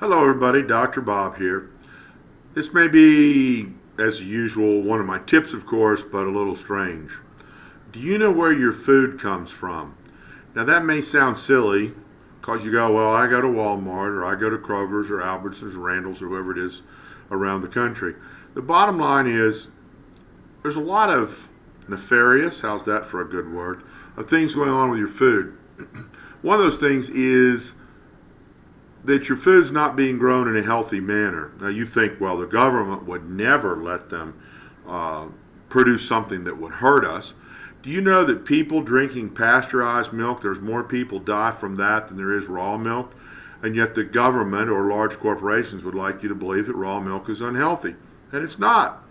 Hello everybody, Dr. Bob here. This may be, as usual, one of my tips of course, but a little strange. Do you know where your food comes from? Now that may sound silly, because you go, well, I go to Walmart, or I go to Kroger's, or Albertsons, or Randall's, or whoever it is around the country. The bottom line is, there's a lot of nefarious, how's that for a good word, of things going on with your food. One of those things is that your food's not being grown in a healthy manner. Now you think, well, the government would never let them produce something that would hurt us. Do you know that people drinking pasteurized milk, there's more people die from that than there is raw milk? And yet the government or large corporations would like you to believe that raw milk is unhealthy. And it's not.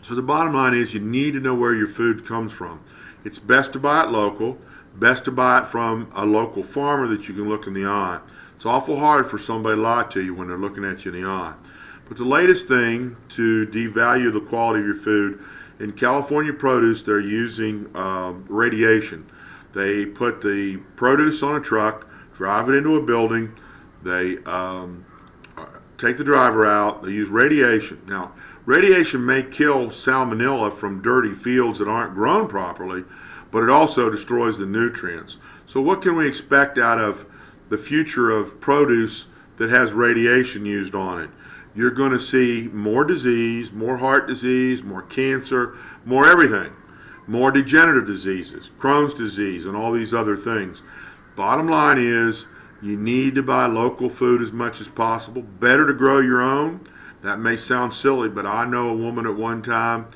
So the bottom line is you need to know where your food comes from. It's best to buy it local, best to buy it from a local farmer that you can look in the eye. It's awful hard for somebody to lie to you when they're looking at you in the eye. But the latest thing to devalue the quality of your food, in California produce, they're using radiation. They put the produce on a truck, drive it into a building, they take the driver out, they use radiation. Now, radiation may kill salmonella from dirty fields that aren't grown properly, but it also destroys the nutrients. So what can we expect out of the future of produce that has radiation used on it? You're going to see more disease, more heart disease, more cancer, more everything, more degenerative diseases, Crohn's disease, and all these other things. Bottom line is you need to buy local food as much as possible. Better to grow your own. That may sound silly, but I know a woman at one time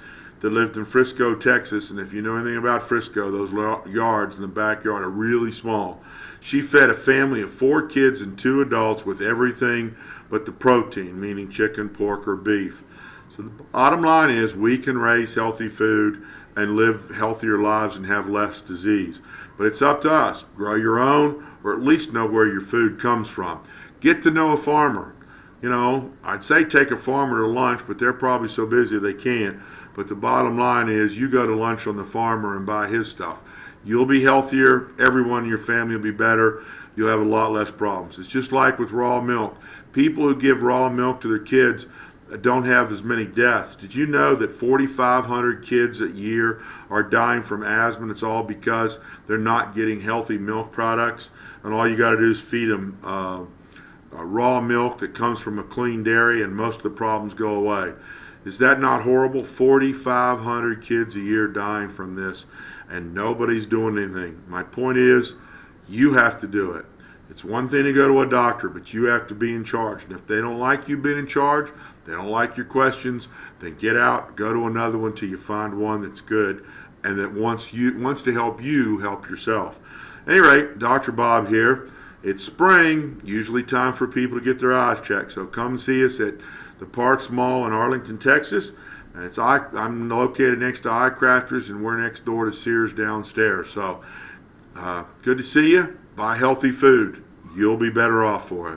that lived in Frisco, Texas, and if you know anything about Frisco, those yards in the backyard are really small. She fed a family of 4 kids and 2 adults with everything but the protein, meaning chicken, pork, or beef. So the bottom line is we can raise healthy food and live healthier lives and have less disease. But it's up to us. Grow your own, or at least know where your food comes from. Get to know a farmer. You know, I'd say take a farmer to lunch, but they're probably so busy they can't. But the bottom line is you go to lunch on the farmer and buy his stuff. You'll be healthier. Everyone in your family will be better. You'll have a lot less problems. It's just like with raw milk. People who give raw milk to their kids don't have as many deaths. Did you know that 4,500 kids a year are dying from asthma? And it's all because they're not getting healthy milk products. And all you got to do is feed them raw milk that comes from a clean dairy, and most of the problems go away. Is that not horrible? 4,500 kids a year dying from this, and nobody's doing anything. My point is, you have to do it. It's one thing to go to a doctor, but you have to be in charge. And if they don't like you being in charge, they don't like your questions, then get out, go to another one till you find one that's good and that wants to help you help yourself. At any rate, Dr. Bob here. It's spring, usually time for people to get their eyes checked. So come see us at the Parks Mall in Arlington, Texas. And I'm located next to Eyecrafters, and we're next door to Sears downstairs. So good to see you. Buy healthy food. You'll be better off for it.